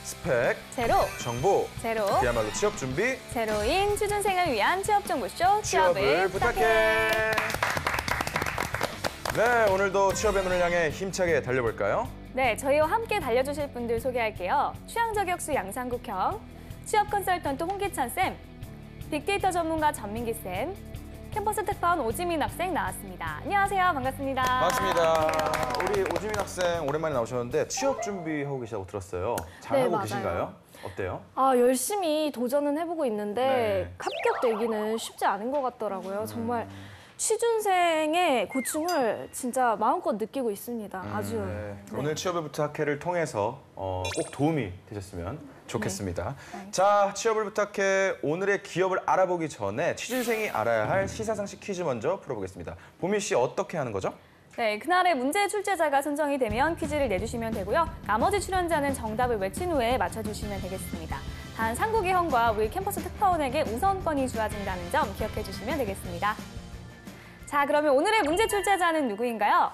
스펙 제로, 정보 제로, 그야말로 취업 준비 제로인 취준생을 위한 취업정보쇼 취업을 부탁해. 네, 오늘도 취업의 문을 향해 힘차게 달려볼까요? 네, 저희와 함께 달려주실 분들 소개할게요. 취향저격수 양상국형, 취업 컨설턴트 홍기찬 쌤, 빅데이터 전문가 전민기쌤, 캠퍼스 특파원 오지민 학생 나왔습니다. 안녕하세요. 반갑습니다. 반갑습니다. 우리 오지민 학생 오랜만에 나오셨는데 취업 준비하고 계시다고 들었어요. 잘하고 맞아요. 계신가요? 어때요? 열심히 도전은 해보고 있는데 네. 합격되기는 쉽지 않은 것 같더라고요. 정말 취준생의 고충을 진짜 마음껏 느끼고 있습니다. 아주. 네. 오늘 취업을 부탁해를 통해서 꼭 도움이 되셨으면 좋겠습니다. 네. 자, 취업을 부탁해 오늘의 기업을 알아보기 전에 취준생이 알아야 할 시사상식 퀴즈 먼저 풀어보겠습니다. 보미 씨 어떻게 하는 거죠? 네, 그날의 문제 출제자가 선정이 되면 퀴즈를 내주시면 되고요. 나머지 출연자는 정답을 외친 후에 맞춰주시면 되겠습니다. 단 상국이 형과 우리 캠퍼스 특파원에게 우선권이 주어진다는 점 기억해 주시면 되겠습니다. 자, 그러면 오늘의 문제 출제자는 누구인가요?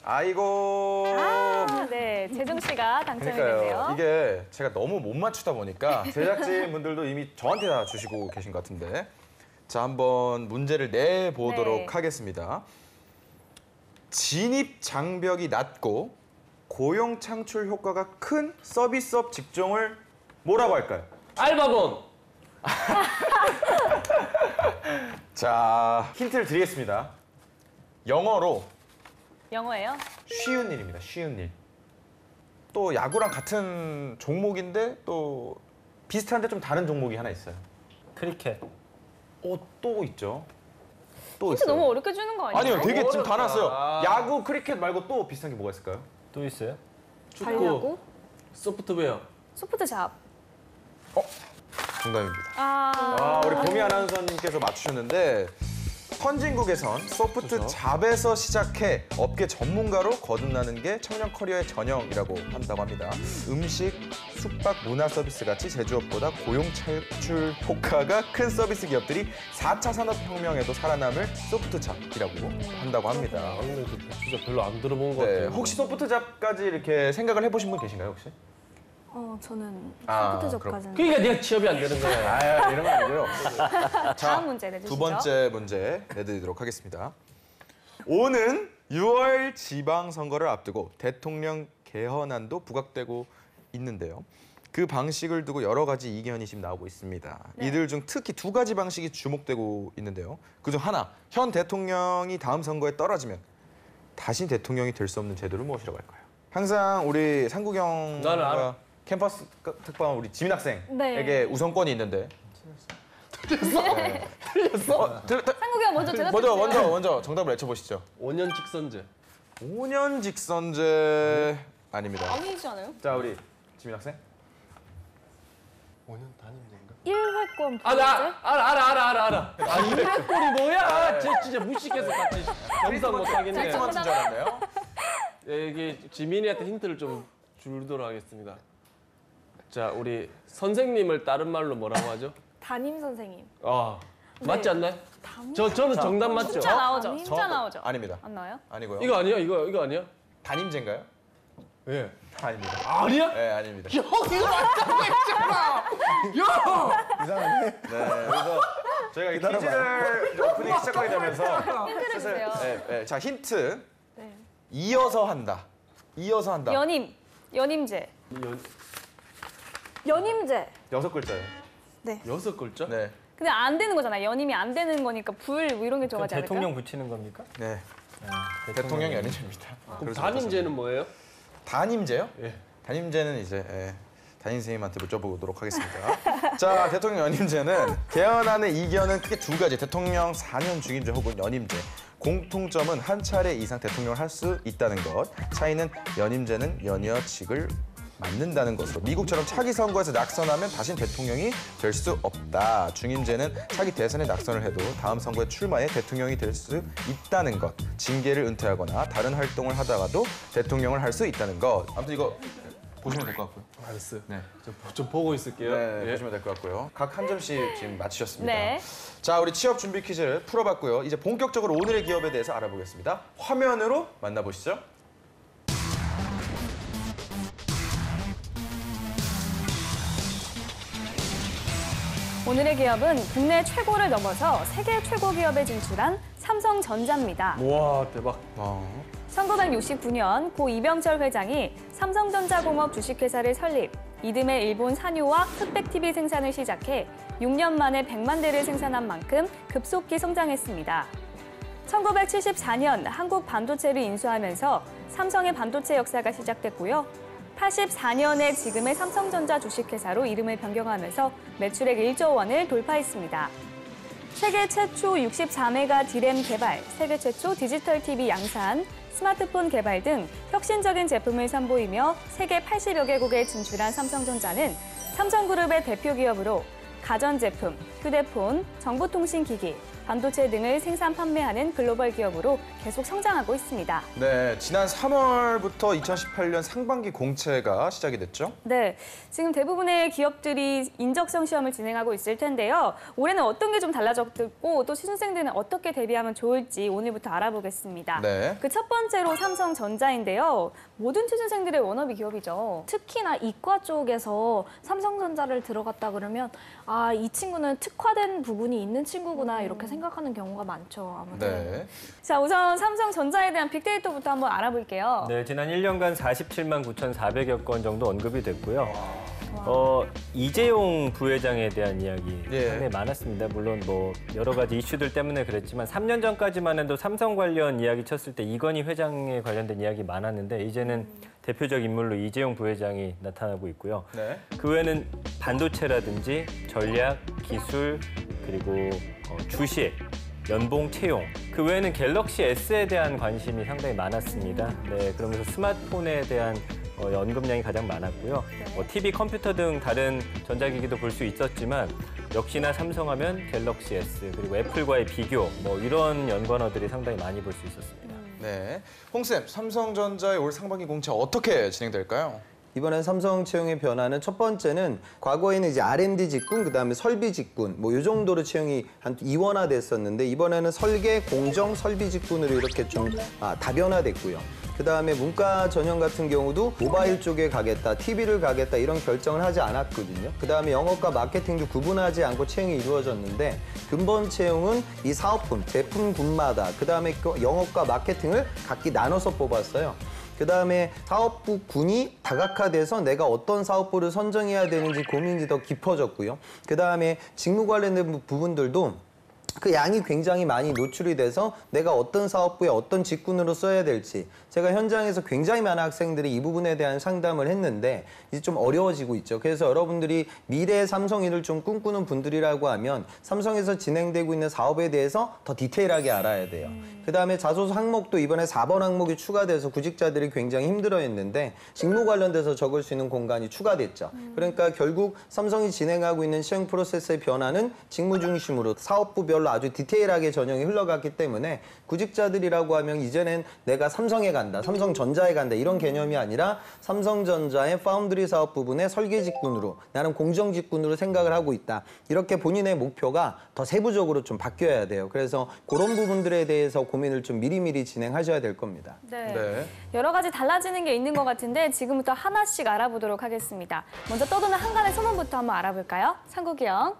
아이고. 네, 재종 씨가 당첨이 그러니까요. 됐네요. 이게 제가 너무 못 맞추다 보니까 제작진분들도 이미 저한테 다 주시고 계신 것 같은데. 자, 한번 문제를 내보도록 네. 하겠습니다. 진입 장벽이 낮고 고용 창출 효과가 큰 서비스업 직종을 뭐라고 할까요? 알바몬. 자, 힌트를 드리겠습니다. 영어로 영어예요? 쉬운 일입니다. 쉬운 일. 또 야구랑 같은 종목인데 또 비슷한데 좀 다른 종목이 하나 있어요. 크리켓. 또 있죠. 또 힌트 있어요. 너무 어렵게 주는 거 아니에요? 아니요, 되게 지금 다 어렵다. 나왔어요. 야구, 크리켓 말고 또 비슷한 게 뭐가 있을까요? 또 있어요? 달려고? 소프트웨어. 소프트샵. 정답입니다. 우리 보미 아나운서님께서 맞추셨는데 선진국에선 소프트 잡에서 시작해 업계 전문가로 거듭나는 게 청년 커리어의 전형이라고 한다고 합니다. 음식, 숙박, 문화 서비스 같이 제조업보다 고용 창출 효과가 큰 서비스 기업들이 4차 산업혁명에도 살아남을 소프트 잡이라고 한다고 합니다. 진짜 별로 안 들어본 것 네, 같아요. 혹시 소프트 잡까지 이렇게 생각을 해보신 분 계신가요, 혹시? 저는 아, 소프트접까지는. 그러니까 네가 취업이 안 되는 거야. 이런 건 아니고요. 다음 문제 내주시죠. 두 번째 문제 내드리도록 하겠습니다. 오는 6월 지방선거를 앞두고 대통령 개헌안도 부각되고 있는데요. 그 방식을 두고 여러 가지 이견이 지금 나오고 있습니다. 네. 이들 중 특히 두 가지 방식이 주목되고 있는데요. 그중 하나, 현 대통령이 다음 선거에 떨어지면 다시 대통령이 될 수 없는 제도를 무엇이라고 할까요? 항상 우리 상국형 나는 알아. 캠퍼스 특파원 우리 지민 학생에게 네. 우선권이 있는데 틀렸어? 네. 틀렸어? 상국이 형 먼저 대답해주세요. 먼저 정답을 외쳐보시죠. 5년 직선제. 5년 직선제 아닙니다. 아니잖아요. 자, 우리 지민 학생. 5년 단임제인가? 1회권 아, 나 알아. 아, 이래꼴이 뭐야? 쟤 진짜 무식해서 같이 겸상 못하겠네. 텍스 맞춘 줄 알았나요? 네, 이게 지민이한테 힌트를 좀 주도록 하겠습니다. 자, 우리 선생님을 다른 말로 뭐라고 하죠? 담임 선생님. 맞지 않나요? 저는 정답 맞죠? 진짜 나오죠. 아니, 진짜 나오죠. 아닙니다. 안 나와요? 아니고요. 이거 아니야? 이거 아니야? 담임제인가요? 예. 아닙니다. 아니야? 네, 아닙니다. 형 이거 맞다고 했잖아. 형. 네, 그래서 저희가 이 퀴즈를 이제 오프닝 시작하게 되면서 힌트를 주세요. 네, 자, 힌트. 네. 이어서 한다. 연임제. 연임제. 6글자예요. 네. 6글자? 네. 근데 안 되는 거잖아요. 연임이 안 되는 거니까 뭐 이런 게 들어가지 않을까요? 대통령 붙이는 겁니까? 네. 대통령 연임제입니다. 그럼 담임제는 뭐예요? 담임제요? 예. 담임제는 이제 담임 선생님한테 여쭤보도록 하겠습니다. 자, 대통령 연임제는 개헌안의 이견은 크게 두 가지. 대통령 4년 중임제 혹은 연임제. 공통점은 한 차례 이상 대통령을 할 수 있다는 것. 차이는 연임제는 연이어직을 맡는다는 것으로 미국처럼 차기 선거에서 낙선하면 다신 대통령이 될 수 없다. 중임제는 차기 대선에 낙선을 해도 다음 선거에 출마해 대통령이 될 수 있다는 것. 징계를 은퇴하거나 다른 활동을 하다가도 대통령을 할 수 있다는 것. 아무튼 이거 보시면 될 것 같고요. 알았어요. 네. 좀 보고 있을게요. 네, 예. 보시면 될 것 같고요. 각 한 점씩 지금 맞추셨습니다. 네. 자, 우리 취업 준비 퀴즈를 풀어봤고요. 이제 본격적으로 오늘의 기업에 대해서 알아보겠습니다. 화면으로 만나보시죠. 오늘의 기업은 국내 최고를 넘어서 세계 최고 기업에 진출한 삼성전자입니다. 와 대박. 1969년 고 이병철 회장이 삼성전자공업 주식회사를 설립, 이듬해 일본 산유와 흑백 TV 생산을 시작해 6년 만에 100만 대를 생산한 만큼 급속히 성장했습니다. 1974년 한국 반도체를 인수하면서 삼성의 반도체 역사가 시작됐고요. 84년에 지금의 삼성전자 주식회사로 이름을 변경하면서 매출액 1조 원을 돌파했습니다. 세계 최초 64메가 디램 개발, 세계 최초 디지털 TV 양산, 스마트폰 개발 등 혁신적인 제품을 선보이며 세계 80여 개국에 진출한 삼성전자는 삼성그룹의 대표 기업으로 가전제품, 휴대폰, 정보통신기기, 반도체 등을 생산 판매하는 글로벌 기업으로 계속 성장하고 있습니다. 네, 지난 3월부터 2018년 상반기 공채가 시작이 됐죠? 네, 지금 대부분의 기업들이 인적성 시험을 진행하고 있을 텐데요. 올해는 어떤 게 좀 달라졌고 또 취준생들은 어떻게 대비하면 좋을지 오늘부터 알아보겠습니다. 네. 그 첫 번째로 삼성전자인데요. 모든 취준생들의 워너비 기업이죠. 특히나 이과 쪽에서 삼성전자를 들어갔다 그러면 아, 이 친구는 특화된 부분이 있는 친구구나 이렇게 생각하는 경우가 많죠. 아무래도. 네. 자, 우선 삼성전자에 대한 빅데이터부터 한번 알아볼게요. 네, 지난 1년간 47만 9,400여 건 정도 언급이 됐고요. 이재용 부회장에 대한 이야기 예. 상당히 많았습니다. 물론 뭐 여러 가지 이슈들 때문에 그랬지만 3년 전까지만 해도 삼성 관련 이야기 쳤을 때 이건희 회장에 관련된 이야기 많았는데 이제는 대표적 인물로 이재용 부회장이 나타나고 있고요. 네. 그 외에는 반도체라든지 전략, 기술, 그리고 주식, 연봉 채용, 그 외에는 갤럭시 S에 대한 관심이 상당히 많았습니다. 네, 그러면서 스마트폰에 대한 언급량이 가장 많았고요. TV, 컴퓨터 등 다른 전자기기도 볼 수 있었지만 역시나 삼성하면 갤럭시 S, 그리고 애플과의 비교, 뭐 이런 연관어들이 상당히 많이 볼 수 있었습니다. 네. 홍쌤, 삼성전자의 올 상반기 공채 어떻게 진행될까요? 이번엔 삼성채용의 변화는 첫 번째는 과거에는 이제 R&D 직군, 그다음에 설비 직군 뭐 이 정도로 채용이 한 이원화됐었는데 이번에는 설계, 공정, 설비 직군으로 이렇게 좀 다변화됐고요. 그다음에 문과 전형 같은 경우도 모바일 쪽에 가겠다, TV를 가겠다 이런 결정을 하지 않았거든요. 그다음에 영업과 마케팅도 구분하지 않고 채용이 이루어졌는데 근본 채용은 이 사업군, 제품군마다 그다음에 영업과 마케팅을 각기 나눠서 뽑았어요. 그다음에 사업부 군이 다각화돼서 내가 어떤 사업부를 선정해야 되는지 고민이 더 깊어졌고요. 그다음에 직무 관련된 부분들도 그 양이 굉장히 많이 노출이 돼서 내가 어떤 사업부에 어떤 직군으로 써야 될지 제가 현장에서 굉장히 많은 학생들이 이 부분에 대한 상담을 했는데 이제 좀 어려워지고 있죠. 그래서 여러분들이 미래의 삼성인을 좀 꿈꾸는 분들이라고 하면 삼성에서 진행되고 있는 사업에 대해서 더 디테일하게 알아야 돼요. 그다음에 자소서 항목도 이번에 4번 항목이 추가돼서 구직자들이 굉장히 힘들어했는데 직무 관련돼서 적을 수 있는 공간이 추가됐죠. 그러니까 결국 삼성이 진행하고 있는 시행 프로세스의 변화는 직무 중심으로 사업부별로 아주 디테일하게 전형이 흘러갔기 때문에 구직자들이라고 하면 이제는 내가 삼성에 간다, 삼성전자에 간다 이런 개념이 아니라 삼성전자의 파운드리 사업 부분의 설계 직군으로 나는 공정 직군으로 생각을 하고 있다. 이렇게 본인의 목표가 더 세부적으로 좀 바뀌어야 돼요. 그래서 그런 부분들에 대해서 고민을 좀 미리미리 진행하셔야 될 겁니다. 네. 네. 여러 가지 달라지는 게 있는 것 같은데 지금부터 하나씩 알아보도록 하겠습니다. 먼저 떠도는 한간의 소문부터 한번 알아볼까요? 상국이 형.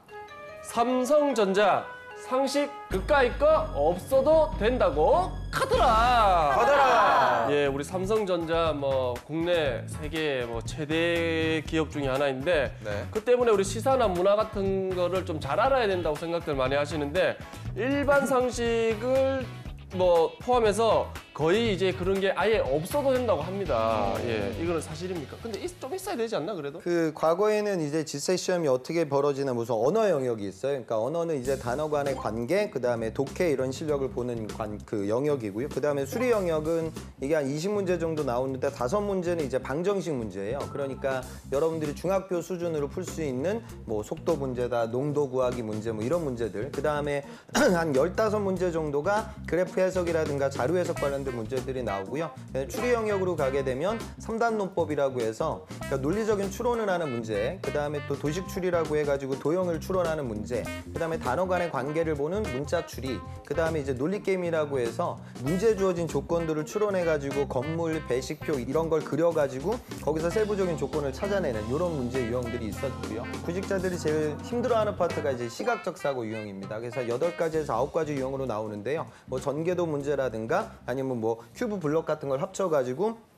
삼성전자 상식 그까이 거 없어도 된다고 카더라. 받아라. 예, 우리 삼성전자 뭐 국내 세계 뭐 최대 기업 중에 하나인데 네. 그 때문에 우리 시사나 문화 같은 거를 좀 잘 알아야 된다고 생각들 많이 하시는데 일반 상식을 뭐 포함해서 거의 이제 그런 게 아예 없어도 된다고 합니다. 예, 이거는 사실입니까? 근데 좀 있어야 되지 않나 그래도? 그 과거에는 이제 지세 시험이 어떻게 벌어지나 무슨 언어 영역이 있어요. 그러니까 언어는 이제 단어 간의 관계, 그다음에 독해 이런 실력을 보는 그 영역이고요. 그다음에 수리 영역은 이게 한 20문제 정도 나오는데 5문제는 이제 방정식 문제예요. 그러니까 여러분들이 중학교 수준으로 풀 수 있는 뭐 속도 문제다, 농도 구하기 문제 뭐 이런 문제들. 그다음에 한 15문제 정도가 그래프 해석이라든가 자료 해석 관련된 관련된 문제들이 나오고요. 추리 영역으로 가게 되면 3단 논법이라고 해서 그러니까 논리적인 추론을 하는 문제, 그다음에 또 도식 추리라고 해가지고 도형을 추론하는 문제, 그다음에 단어 간의 관계를 보는 문자 추리, 그다음에 이제 논리 게임이라고 해서 문제 주어진 조건들을 추론해가지고 건물, 배식표 이런 걸 그려가지고 거기서 세부적인 조건을 찾아내는 이런 문제 유형들이 있었고요. 구직자들이 제일 힘들어하는 파트가 이제 시각적 사고 유형입니다. 그래서 8가지에서 9가지 유형으로 나오는데요. 뭐 전개도 문제라든가 아니면 뭐 큐브 블럭 같은 걸 합쳐가지고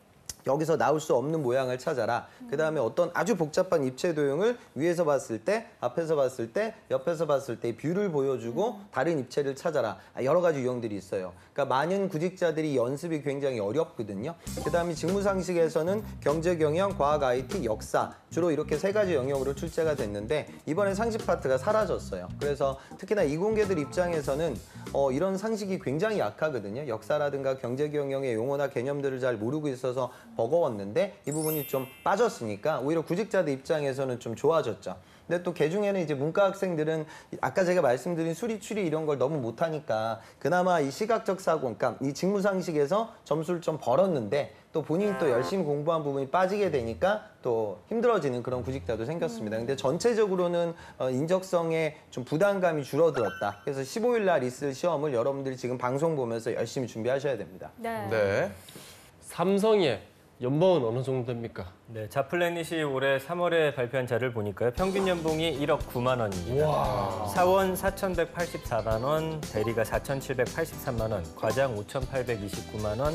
여기서 나올 수 없는 모양을 찾아라. 그다음에 어떤 아주 복잡한 입체 도형을 위에서 봤을 때, 앞에서 봤을 때, 옆에서 봤을 때 뷰를 보여주고 다른 입체를 찾아라. 여러 가지 유형들이 있어요. 그러니까 많은 구직자들이 연습이 굉장히 어렵거든요. 그다음에 직무상식에서는 경제, 경영, 과학, IT, 역사 주로 이렇게 3가지 영역으로 출제가 됐는데 이번에 상식 파트가 사라졌어요. 그래서 특히나 이공계들 입장에서는 이런 상식이 굉장히 약하거든요. 역사라든가 경제, 경영의 용어나 개념들을 잘 모르고 있어서 버거웠는데 이 부분이 좀 빠졌으니까 오히려 구직자들 입장에서는 좀 좋아졌죠. 근데 또 개중에는 이제 문과 학생들은 아까 제가 말씀드린 수리, 추리 이런 걸 너무 못하니까 그나마 이 시각적 사고, 그러니까 이 직무상식에서 점수를 좀 벌었는데 또 본인이 또 열심히 공부한 부분이 빠지게 되니까 또 힘들어지는 그런 구직자도 생겼습니다. 근데 전체적으로는 인적성에 좀 부담감이 줄어들었다. 그래서 15일 날 있을 시험을 여러분들이 지금 방송 보면서 열심히 준비하셔야 됩니다. 네. 네. 삼성의 연봉은 어느 정도 됩니까? 네, 자플래닛이 올해 3월에 발표한 자료를 보니까요. 평균 연봉이 1억 9만 원입니다. 사원 4,184만 원, 대리가 4,783만 원, 과장 5,829만 원,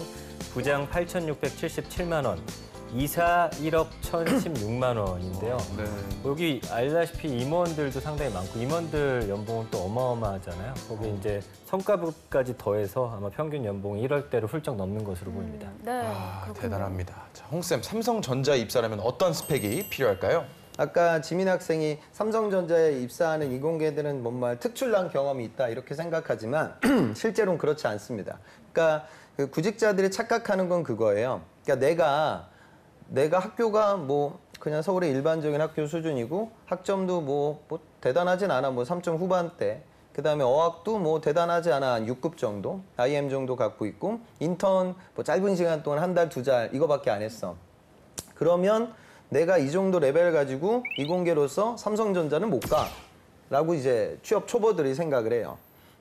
부장 8,677만 원, 이사 1억 1,016만 원인데요. 네. 여기 알다시피 임원들도 상당히 많고 임원들 연봉은 또 어마어마하잖아요. 거기 이제 성과급까지 더해서 아마 평균 연봉이 1억대를 훌쩍 넘는 것으로 보입니다. 네. 그렇군요. 대단합니다. 자, 홍쌤, 삼성전자에 입사하려면 어떤 스펙이 필요할까요? 아까 지민 학생이 삼성전자에 입사하는 이공계들은 뭔가 특출난 경험이 있다 이렇게 생각하지만 실제로는 그렇지 않습니다. 그러니까 그 구직자들이 착각하는 건 그거예요. 그러니까 내가 학교가 뭐 그냥 서울의 일반적인 학교 수준이고 학점도 뭐 대단하진 않아. 뭐 3점 후반대. 그다음에 어학도 뭐 대단하지 않아. 한 6급 정도. IM 정도 갖고 있고 인턴 뭐 짧은 시간 동안 1달, 2달 이거밖에 안 했어. 그러면 내가 이 정도 레벨 가지고 이공계로서 삼성전자는 못 가. 라고 이제 취업 초보들이 생각을 해요.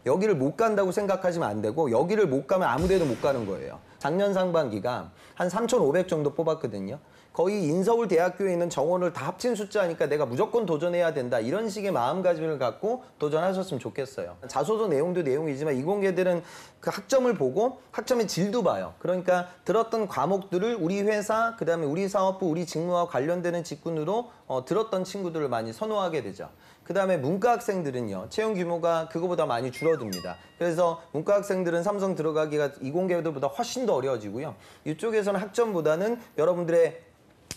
여기를 못 간다고 생각하시면 안 되고 여기를 못 가면 아무 데도 못 가는 거예요. 작년 상반기가 한 3,500 정도 뽑았거든요. 거의 인서울 대학교에 있는 정원을 다 합친 숫자니까 내가 무조건 도전해야 된다. 이런 식의 마음가짐을 갖고 도전하셨으면 좋겠어요. 자소서 내용도 내용이지만 이공계들은 그 학점을 보고 학점의 질도 봐요. 그러니까 들었던 과목들을 우리 회사, 그다음에 우리 사업부, 우리 직무와 관련되는 직군으로 들었던 친구들을 많이 선호하게 되죠. 그다음에 문과 학생들은요. 채용 규모가 그거보다 많이 줄어듭니다. 그래서 문과 학생들은 삼성 들어가기가 이공계들보다 훨씬 더 어려워지고요. 이쪽에서는 학점보다는 여러분들의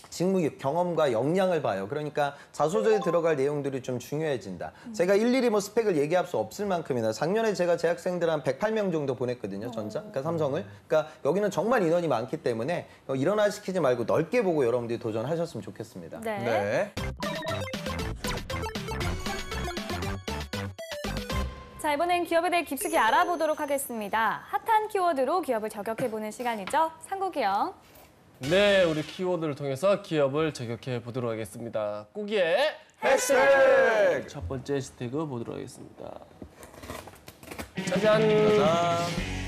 직무 경험과 역량을 봐요. 그러니까 자소서에 들어갈 내용들이 좀 중요해진다. 제가 일일이 뭐 스펙을 얘기할 수 없을 만큼이나 작년에 제가 제 학생들 한 108명 정도 보냈거든요. 전자, 그러니까 삼성을. 그러니까 여기는 정말 인원이 많기 때문에 일어나 시키지 말고 넓게 보고 여러분들이 도전하셨으면 좋겠습니다. 네. 네. 자, 이번엔 기업에 대해 깊숙이 알아보도록 하겠습니다. 핫한 키워드로 기업을 저격해보는 시간이죠. 상국이요. 네, 우리 키워드를 통해서 기업을 저격해 보도록 하겠습니다. 꾸기의 핵스택! 첫 번째 해시태그 보도록 하겠습니다. 짜잔!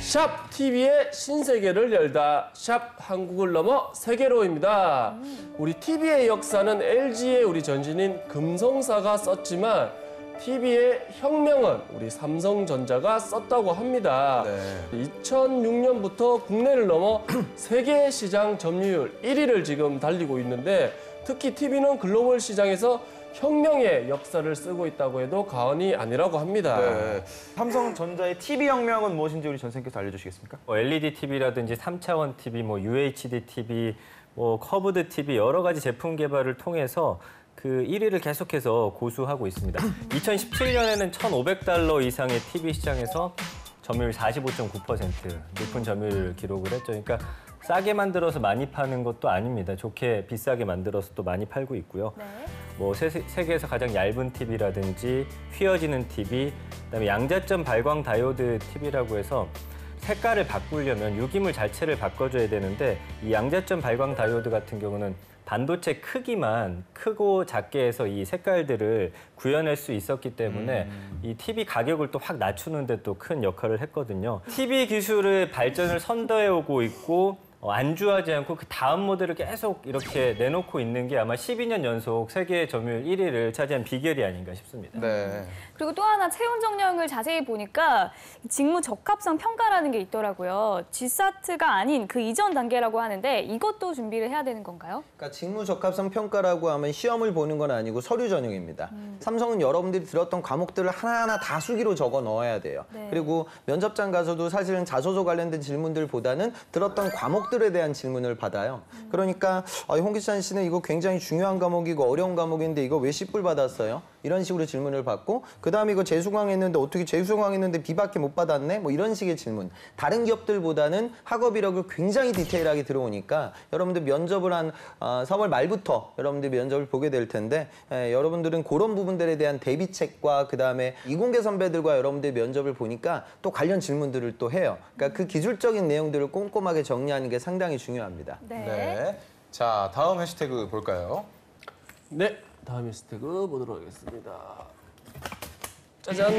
샵 TV의 신세계를 열다. 샵 한국을 넘어 세계로입니다. 우리 TV의 역사는 LG의 우리 전신인 금성사가 썼지만 TV의 혁명은 우리 삼성전자가 썼다고 합니다. 네. 2006년부터 국내를 넘어 세계 시장 점유율 1위를 지금 달리고 있는데 특히 TV는 글로벌 시장에서 혁명의 역사를 쓰고 있다고 해도 과언이 아니라고 합니다. 네. 삼성전자의 TV 혁명은 무엇인지 우리 전생께서 알려주시겠습니까? LED TV라든지 3차원 TV, 뭐 UHD TV, 뭐 커브드 TV 여러 가지 제품 개발을 통해서 그 1위를 계속해서 고수하고 있습니다. 2017년에는 $1,500 이상의 TV 시장에서 점유율 45.9% 높은 점유율 기록을 했죠. 그러니까 싸게 만들어서 많이 파는 것도 아닙니다. 좋게 비싸게 만들어서 또 많이 팔고 있고요. 네. 뭐 세계에서 가장 얇은 TV라든지 휘어지는 TV, 그다음에 양자점 발광 다이오드 TV라고 해서 색깔을 바꾸려면 유기물 자체를 바꿔줘야 되는데 이 양자점 발광 다이오드 같은 경우는 반도체 크기만 크고 작게 해서 이 색깔들을 구현할 수 있었기 때문에 이 TV 가격을 또 확 낮추는 데 또 큰 역할을 했거든요. TV 기술의 발전을 선도해 오고 있고 안주하지 않고 그 다음 모델을 계속 이렇게 내놓고 있는 게 아마 12년 연속 세계 점유율 1위를 차지한 비결이 아닌가 싶습니다. 네. 그리고 또 하나 체온 정령을 자세히 보니까 직무 적합성 평가라는 게 있더라고요. G사트가 아닌 그 이전 단계라고 하는데 이것도 준비를 해야 되는 건가요? 그러니까 직무 적합성 평가라고 하면 시험을 보는 건 아니고 서류 전형입니다. 삼성은 여러분들이 들었던 과목들을 하나하나 다 수기로 적어 넣어야 돼요. 네. 그리고 면접장 가서도 사실은 자소서 관련된 질문들보다는 들었던 과목들에 대한 질문을 받아요. 그러니까 홍기찬 씨는 이거 굉장히 중요한 과목이고 어려운 과목인데 이거 왜 C뿔 받았어요? 이런 식으로 질문을 받고 그다음에 이거 재수강했는데 어떻게 재수강했는데 B밖에 못 받았네? 뭐 이런 식의 질문. 다른 기업들보다는 학업 이력을 굉장히 디테일하게 들어오니까 여러분들 면접을 한 3월 말부터 여러분들 면접을 보게 될 텐데 여러분들은 그런 부분들에 대한 대비책과 그다음에 이공계 선배들과 여러분들 면접을 보니까 또 관련 질문들을 또 해요. 그러니까 그 기술적인 내용들을 꼼꼼하게 정리하는 게 상당히 중요합니다. 네. 자, 다음 해시태그 볼까요? 네, 다음 해시태그 보도록 하겠습니다. 짜잔!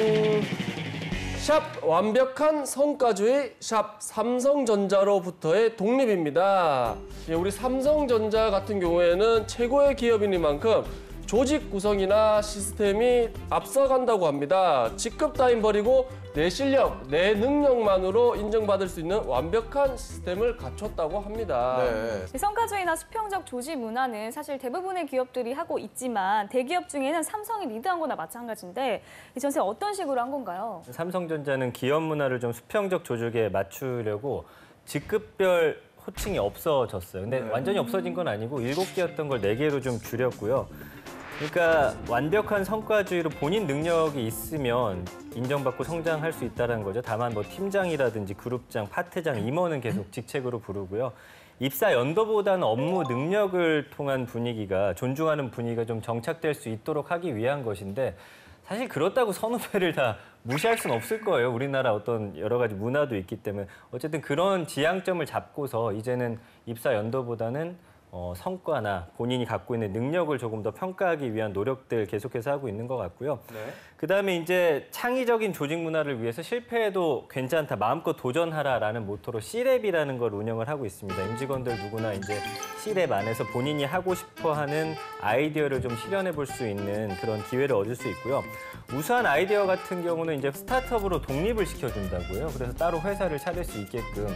샵 완벽한 성과주의 샵 삼성전자로부터의 독립입니다. 예, 우리 삼성전자 같은 경우에는 최고의 기업이니만큼 조직 구성이나 시스템이 앞서간다고 합니다. 직급 따윈 버리고 내 실력, 내 능력만으로 인정받을 수 있는 완벽한 시스템을 갖췄다고 합니다. 네. 성과주의나 수평적 조직 문화는 사실 대부분의 기업들이 하고 있지만 대기업 중에는 삼성이 리드한 거나 마찬가지인데 이 전세 어떤 식으로 한 건가요? 삼성전자는 기업 문화를 좀 수평적 조직에 맞추려고 직급별 호칭이 없어졌어요. 근데 완전히 없어진 건 아니고 7개였던 걸 4개로 좀 줄였고요. 그러니까 완벽한 성과주의로 본인 능력이 있으면 인정받고 성장할 수 있다는 거죠. 다만 뭐 팀장이라든지 그룹장, 파트장, 임원은 계속 직책으로 부르고요. 입사 연도보다는 업무 능력을 통한 분위기가 존중하는 분위기가 좀 정착될 수 있도록 하기 위한 것인데 사실 그렇다고 선후배를 다 무시할 수는 없을 거예요. 우리나라 어떤 여러 가지 문화도 있기 때문에 어쨌든 그런 지향점을 잡고서 이제는 입사 연도보다는 성과나 본인이 갖고 있는 능력을 조금 더 평가하기 위한 노력들 계속해서 하고 있는 것 같고요. 네. 그다음에 이제 창의적인 조직 문화를 위해서 실패해도 괜찮다, 마음껏 도전하라라는 모토로 C랩이라는 걸 운영을 하고 있습니다. 임직원들 누구나 이제 C랩 안에서 본인이 하고 싶어하는 아이디어를 좀 실현해 볼 수 있는 그런 기회를 얻을 수 있고요. 우수한 아이디어 같은 경우는 이제 스타트업으로 독립을 시켜준다고요. 그래서 따로 회사를 차릴 수 있게끔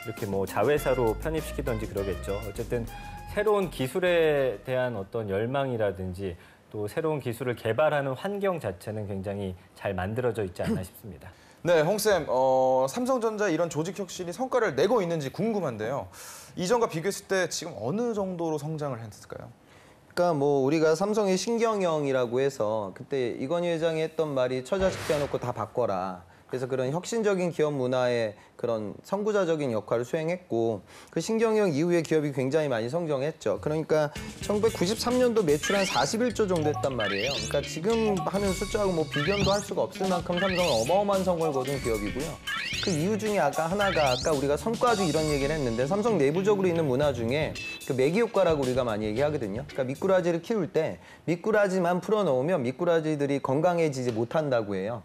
이렇게 뭐 자회사로 편입시키든지 그러겠죠. 어쨌든 새로운 기술에 대한 어떤 열망이라든지 또 새로운 기술을 개발하는 환경 자체는 굉장히 잘 만들어져 있지 않나 싶습니다. 네, 홍쌤, 삼성전자 이런 조직 혁신이 성과를 내고 있는지 궁금한데요. 이전과 비교했을 때 지금 어느 정도로 성장을 했을까요? 그러니까 뭐 우리가 삼성의 신경영이라고 해서 그때 이건희 회장이 했던 말이 처자식 떼어놓고 다 바꿔라. 그래서 그런 혁신적인 기업 문화의 그런 선구자적인 역할을 수행했고 그 신경영 이후에 기업이 굉장히 많이 성장했죠. 그러니까 1993년도 매출 한 41조 정도 했단 말이에요. 그러니까 지금 하는 숫자하고 뭐 비견도 할 수가 없을 만큼 삼성은 어마어마한 성공을 거둔 기업이고요. 그 이유 중에 아까 우리가 성과주 이런 얘기를 했는데 삼성 내부적으로 있는 문화 중에 그 매기 효과라고 우리가 많이 얘기하거든요. 그러니까 미꾸라지를 키울 때 미꾸라지만 풀어놓으면 미꾸라지들이 건강해지지 못한다고 해요.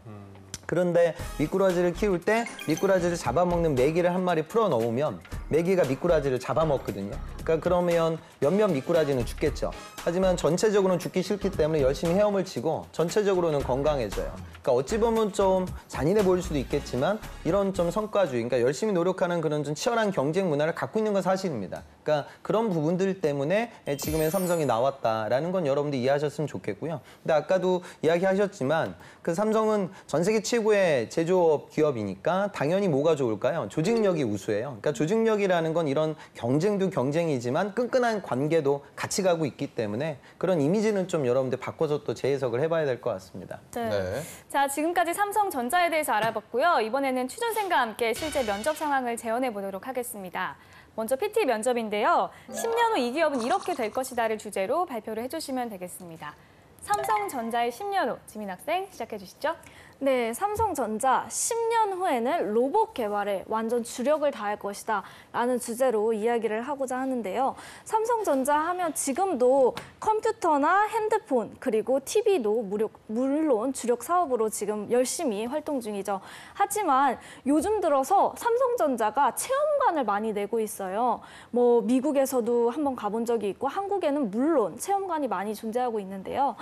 그런데 미꾸라지를 키울 때 미꾸라지를 잡아먹는 메기를 한 마리 풀어놓으면 메기가 미꾸라지를 잡아먹거든요. 그러니까 그러면 몇몇 미꾸라지는 죽겠죠. 하지만 전체적으로는 죽기 싫기 때문에 열심히 헤엄을 치고 전체적으로는 건강해져요. 그러니까 어찌 보면 좀 잔인해 보일 수도 있겠지만 이런 좀 성과주의, 그러니까 열심히 노력하는 그런 좀 치열한 경쟁 문화를 갖고 있는 건 사실입니다. 그러니까 그런 부분들 때문에 지금의 삼성이 나왔다라는 건 여러분들 이해하셨으면 좋겠고요. 근데 아까도 이야기하셨지만 그 삼성은 전 세계 최고의 제조업 기업이니까 당연히 뭐가 좋을까요? 조직력이 우수해요. 그러니까 조직력이라는 건 이런 경쟁도 경쟁이지만 끈끈한 관계도 같이 가고 있기 때문에 그런 이미지는 좀 여러분들 바꿔서 또 재해석을 해봐야 될 것 같습니다. 네. 자, 지금까지 삼성전자에 대해서 알아봤고요. 이번에는 취준생과 함께 실제 면접 상황을 재현해 보도록 하겠습니다. 먼저 PT 면접인데요. 10년 후 이 기업은 이렇게 될 것이다를 주제로 발표를 해주시면 되겠습니다. 삼성전자의 10년 후, 지민 학생 시작해 주시죠. 네, 삼성전자 10년 후에는 로봇 개발에 완전 주력을 다할 것이다 라는 주제로 이야기를 하고자 하는데요. 삼성전자 하면 지금도 컴퓨터나 핸드폰 그리고 TV도 물론 주력 사업으로 지금 열심히 활동 중이죠. 하지만 요즘 들어서 삼성전자가 체험관을 많이 내고 있어요. 뭐 미국에서도 한번 가본 적이 있고 한국에는 물론 체험관이 많이 존재하고 있는데요.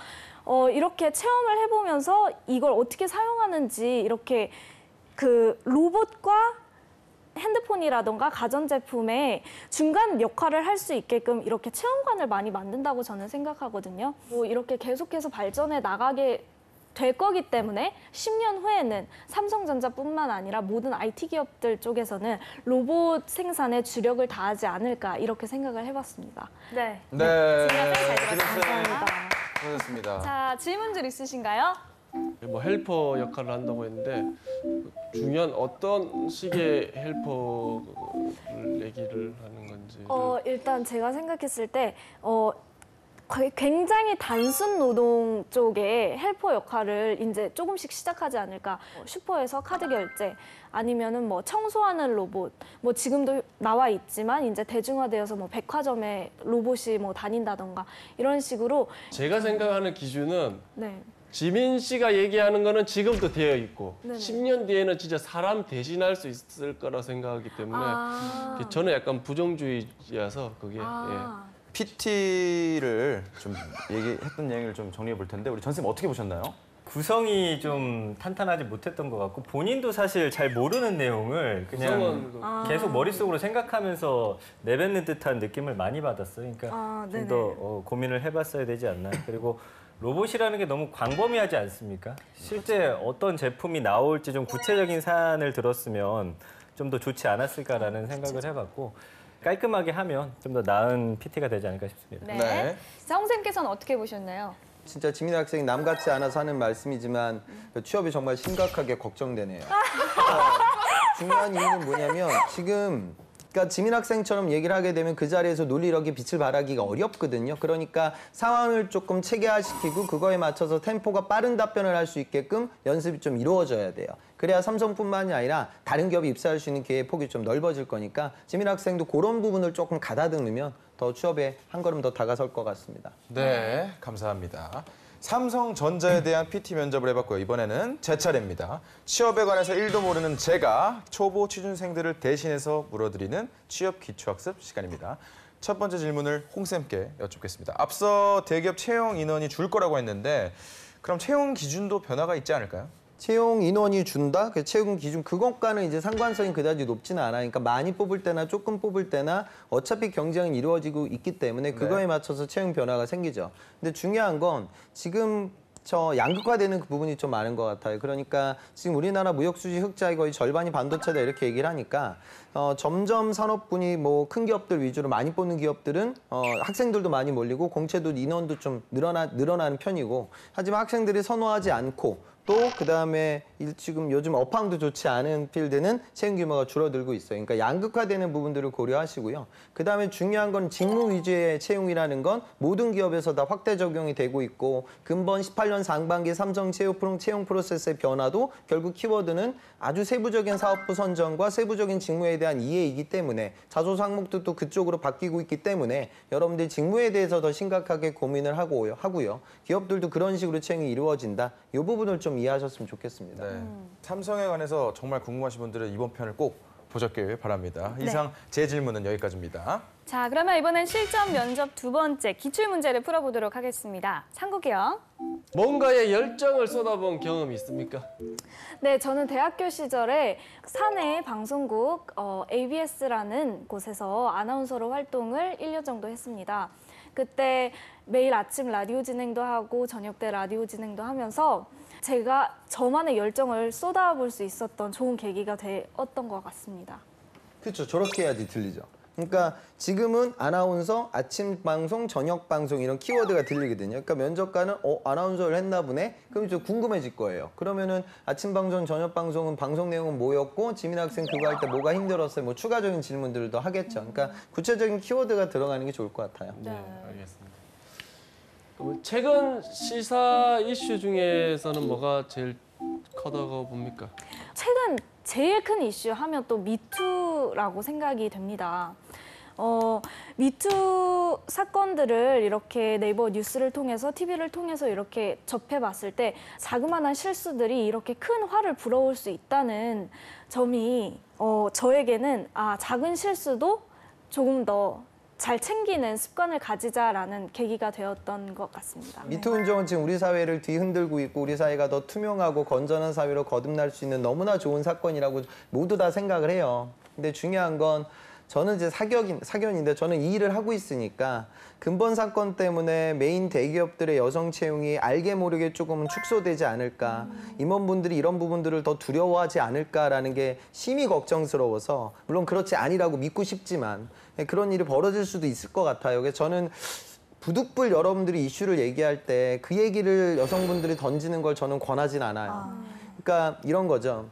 이렇게 체험을 해보면서 이걸 어떻게 사용하는지 이렇게 그 로봇과 핸드폰이라던가 가전제품의 중간 역할을 할 수 있게끔 이렇게 체험관을 많이 만든다고 저는 생각하거든요. 뭐 이렇게 계속해서 발전해 나가게 될 거기 때문에 10년 후에는 삼성전자뿐만 아니라 모든 IT 기업들 쪽에서는 로봇 생산에 주력을 다하지 않을까 이렇게 생각을 해봤습니다. 네. 네. 질문 잘 들었습니다. 감사합니다. 수고하셨습니다. 자, 질문들 있으신가요? 뭐 헬퍼 역할을 한다고 했는데 중요한 어떤 식의 헬퍼를 얘기를 하는 건지. 일단 제가 생각했을 때 굉장히 단순 노동 쪽에 헬퍼 역할을 이제 조금씩 시작하지 않을까. 슈퍼에서 카드 결제 아니면은 뭐 청소하는 로봇, 뭐 지금도 나와 있지만 이제 대중화되어서 뭐 백화점에 로봇이 뭐 다닌다던가 이런 식으로. 제가 생각하는 기준은 네. 지민 씨가 얘기하는 거는 지금도 되어 있고 네네. 10년 뒤에는 진짜 사람 대신할 수 있을 거라 생각하기 때문에 저는 약간 부정주의자서 그게 예. PT를 좀 했던 얘기를 좀 정리해 볼 텐데 우리 전 선생님 어떻게 보셨나요? 구성이 좀 탄탄하지 못했던 것 같고 본인도 사실 잘 모르는 내용을 그냥 구성은 계속 머릿속으로 생각하면서 내뱉는 듯한 느낌을 많이 받았어요. 그러니까 좀 더 고민을 해봤어야 되지 않나. 그리고 로봇이라는 게 너무 광범위하지 않습니까? 실제 어떤 제품이 나올지 좀 구체적인 사안을 들었으면 좀 더 좋지 않았을까라는 생각을 해봤고 깔끔하게 하면 좀 더 나은 PT가 되지 않을까 싶습니다. 네. 네. 자, 홍 쌤께서는 어떻게 보셨나요? 진짜 지민 학생이 남 같지 않아서 하는 말씀이지만 취업이 정말 심각하게 걱정되네요. 중요한 이유는 뭐냐면 지금 그러니까 지민 학생처럼 얘기를 하게 되면 그 자리에서 논리력이 빛을 발하기가 어렵거든요. 그러니까 상황을 조금 체계화시키고 그거에 맞춰서 템포가 빠른 답변을 할 수 있게끔 연습이 좀 이루어져야 돼요. 그래야 삼성뿐만이 아니라 다른 기업에 입사할 수 있는 기회의 폭이 좀 넓어질 거니까 지민 학생도 그런 부분을 조금 가다듬으면 더 취업에 한 걸음 더 다가설 것 같습니다. 네, 감사합니다. 삼성전자에 대한 PT 면접을 해봤고요. 이번에는 제 차례입니다. 취업에 관해서 1도 모르는 제가 초보 취준생들을 대신해서 물어드리는 취업 기초학습 시간입니다. 첫 번째 질문을 홍쌤께 여쭙겠습니다. 앞서 대기업 채용 인원이 줄 거라고 했는데 그럼 채용 기준도 변화가 있지 않을까요? 채용 인원이 준다? 그 채용 기준 그것과는 이제 상관성이 그다지 높지는 않아. 그러니까 많이 뽑을 때나 조금 뽑을 때나 어차피 경쟁은 이루어지고 있기 때문에 그거에 맞춰서 채용 변화가 생기죠. 근데 중요한 건 지금 저 양극화되는 그 부분이 좀 많은 것 같아요. 그러니까 지금 우리나라 무역 수지 흑자의 거의 절반이 반도체다 이렇게 얘기를 하니까 점점 산업군이 뭐 큰 기업들 위주로 많이 뽑는 기업들은 학생들도 많이 몰리고 공채도 인원도 좀 늘어나는 편이고 하지만 학생들이 선호하지 않고 또 그다음에 지금 요즘 업황도 좋지 않은 필드는 채용 규모가 줄어들고 있어요. 그러니까 양극화되는 부분들을 고려하시고요. 그다음에 중요한 건 직무 위주의 채용이라는 건 모든 기업에서 다 확대 적용이 되고 있고 근본 18년 상반기 삼성 채용 프로세스의 변화도 결국 키워드는 아주 세부적인 사업부 선정과 세부적인 직무에 대한 이해이기 때문에 자소 항목도 또 그쪽으로 바뀌고 있기 때문에 여러분들이 직무에 대해서 더 심각하게 고민을 하고요. 기업들도 그런 식으로 채용이 이루어진다. 이 부분을 좀 이해하셨으면 좋겠습니다. 네. 삼성에 관해서 정말 궁금하신 분들은 이번 편을 꼭 보셨길 바랍니다. 이상 제 질문은 여기까지입니다. 자, 그러면 이번엔 실전 면접 두 번째 기출 문제를 풀어보도록 하겠습니다. 상국이요. 뭔가에 열정을 쏟아본 경험이 있습니까? 네, 저는 대학교 시절에 사내 방송국 ABS라는 곳에서 아나운서로 활동을 1년 정도 했습니다. 그때 매일 아침 라디오 진행도 하고 저녁 때 라디오 진행도 하면서 제가 저만의 열정을 쏟아볼 수 있었던 좋은 계기가 되었던 것 같습니다. 그렇죠. 저렇게 해야지 들리죠. 그러니까 지금은 아나운서, 아침 방송, 저녁 방송 이런 키워드가 들리거든요. 그러니까 면접관은 아나운서를 했나 보네? 그럼 좀 궁금해질 거예요. 그러면은 아침 방송, 저녁 방송은 방송 내용은 뭐였고 지민 학생 그거 할 때 뭐가 힘들었어요? 뭐 추가적인 질문들을 더 하겠죠. 그러니까 구체적인 키워드가 들어가는 게 좋을 것 같아요. 네, 알겠습니다. 그럼 최근 시사 이슈 중에서는 뭐가 제일 커다가 뭡니까? 최근 제일 큰 이슈 하면 또 미투라고 생각이 됩니다. 미투 사건들을 이렇게 네이버 뉴스를 통해서 TV를 통해서 이렇게 접해봤을 때 자그마한 실수들이 이렇게 큰 화를 불어올 수 있다는 점이 저에게는 작은 실수도 조금 더 잘 챙기는 습관을 가지자라는 계기가 되었던 것 같습니다. 미투 운동은 지금 우리 사회를 뒤흔들고 있고 우리 사회가 더 투명하고 건전한 사회로 거듭날 수 있는 너무나 좋은 사건이라고 모두 다 생각을 해요. 근데 중요한 건 저는 이제 사견인데 저는 이 일을 하고 있으니까 근본 사건 때문에 메인 대기업들의 여성 채용이 알게 모르게 조금은 축소되지 않을까, 임원분들이 이런 부분들을 더 두려워하지 않을까라는 게 심히 걱정스러워서, 물론 그렇지 아니라고 믿고 싶지만 그런 일이 벌어질 수도 있을 것 같아요. 그래서 저는 부득불 여러분들이 이슈를 얘기할 때 그 얘기를 여성분들이 던지는 걸 저는 권하진 않아요. 그러니까 이런 거죠.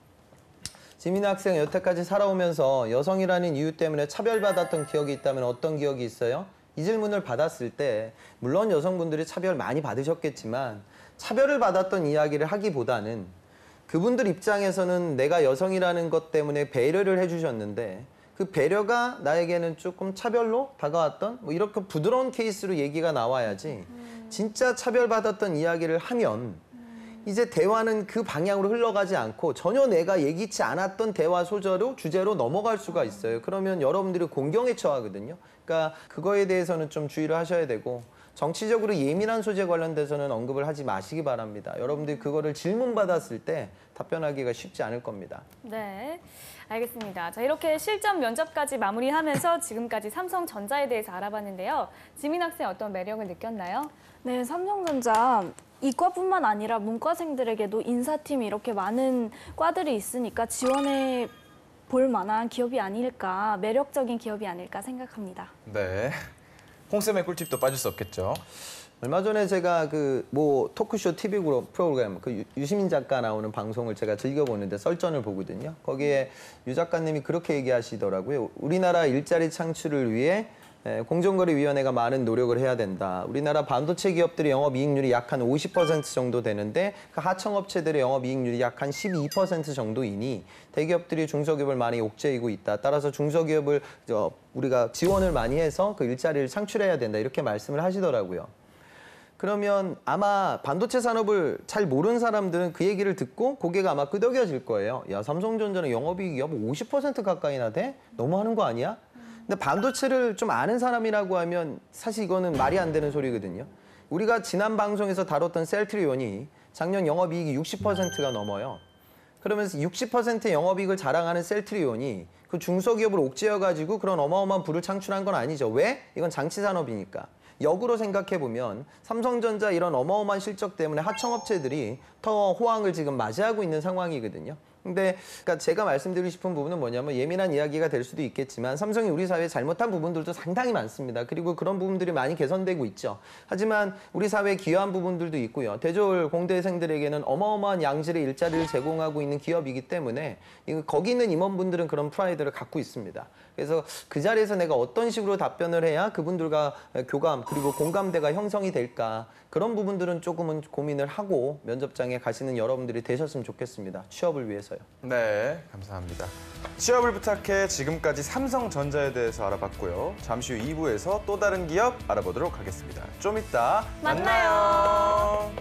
지민 학생 여태까지 살아오면서 여성이라는 이유 때문에 차별받았던 기억이 있다면 어떤 기억이 있어요? 이 질문을 받았을 때 물론 여성분들이 차별 많이 받으셨겠지만 차별을 받았던 이야기를 하기보다는 그분들 입장에서는 내가 여성이라는 것 때문에 배려를 해주셨는데 그 배려가 나에게는 조금 차별로 다가왔던 뭐 이렇게 부드러운 케이스로 얘기가 나와야지 진짜 차별받았던 이야기를 하면 이제 대화는 그 방향으로 흘러가지 않고 전혀 내가 예기치 않았던 대화 소재로 주제로 넘어갈 수가 있어요. 그러면 여러분들이 공경에 처하거든요. 그러니까 그거에 대해서는 좀 주의를 하셔야 되고 정치적으로 예민한 소재 관련돼서는 언급을 하지 마시기 바랍니다. 여러분들이 그거를 질문받았을 때 답변하기가 쉽지 않을 겁니다. 네, 알겠습니다. 자, 이렇게 실전 면접까지 마무리하면서 지금까지 삼성전자에 대해서 알아봤는데요. 지민 학생 어떤 매력을 느꼈나요? 네, 삼성전자 이과뿐만 아니라 문과생들에게도 인사팀이 이렇게 많은 과들이 있으니까 지원해 볼 만한 기업이 아닐까, 매력적인 기업이 아닐까 생각합니다. 네. 홍쌤의 꿀팁도 빠질 수 없겠죠. 얼마 전에 제가 그 뭐 토크쇼 TV 프로그램 그 유시민 작가 나오는 방송을 제가 즐겨보는데 썰전을 보거든요. 거기에 유 작가님이 그렇게 얘기하시더라고요. 우리나라 일자리 창출을 위해 공정거래위원회가 많은 노력을 해야 된다. 우리나라 반도체 기업들의 영업이익률이 약 한 50% 정도 되는데 그 하청업체들의 영업이익률이 약 한 12% 정도이니 대기업들이 중소기업을 많이 옥죄이고 있다. 따라서 중소기업을 우리가 지원을 많이 해서 그 일자리를 창출해야 된다. 이렇게 말씀을 하시더라고요. 그러면 아마 반도체 산업을 잘 모르는 사람들은 그 얘기를 듣고 고개가 아마 끄덕여질 거예요. 야, 삼성전자는 영업이익이 50% 가까이나 돼? 너무하는 거 아니야? 근데 반도체를 좀 아는 사람이라고 하면 사실 이거는 말이 안 되는 소리거든요. 우리가 지난 방송에서 다뤘던 셀트리온이 작년 영업이익이 60%가 넘어요. 그러면서 60%의 영업이익을 자랑하는 셀트리온이 그 중소기업을 옥죄어가지고 그런 어마어마한 부를 창출한 건 아니죠. 왜? 이건 장치산업이니까. 역으로 생각해보면 삼성전자 이런 어마어마한 실적 때문에 하청업체들이 더 호황을 지금 맞이하고 있는 상황이거든요. 근데 그러니까 제가 말씀드리고 싶은 부분은 뭐냐면 예민한 이야기가 될 수도 있겠지만 삼성이 우리 사회에 잘못한 부분들도 상당히 많습니다. 그리고 그런 부분들이 많이 개선되고 있죠. 하지만 우리 사회에 기여한 부분들도 있고요. 대졸 공대생들에게는 어마어마한 양질의 일자리를 제공하고 있는 기업이기 때문에 거기 있는 임원분들은 그런 프라이드를 갖고 있습니다. 그래서 그 자리에서 내가 어떤 식으로 답변을 해야 그분들과 교감 그리고 공감대가 형성이 될까, 그런 부분들은 조금은 고민을 하고 면접장에 가시는 여러분들이 되셨으면 좋겠습니다. 취업을 위해서요. 네, 감사합니다. 취업을 부탁해 지금까지 삼성전자에 대해서 알아봤고요. 잠시 후 2부에서 또 다른 기업 알아보도록 하겠습니다. 좀 이따 만나요.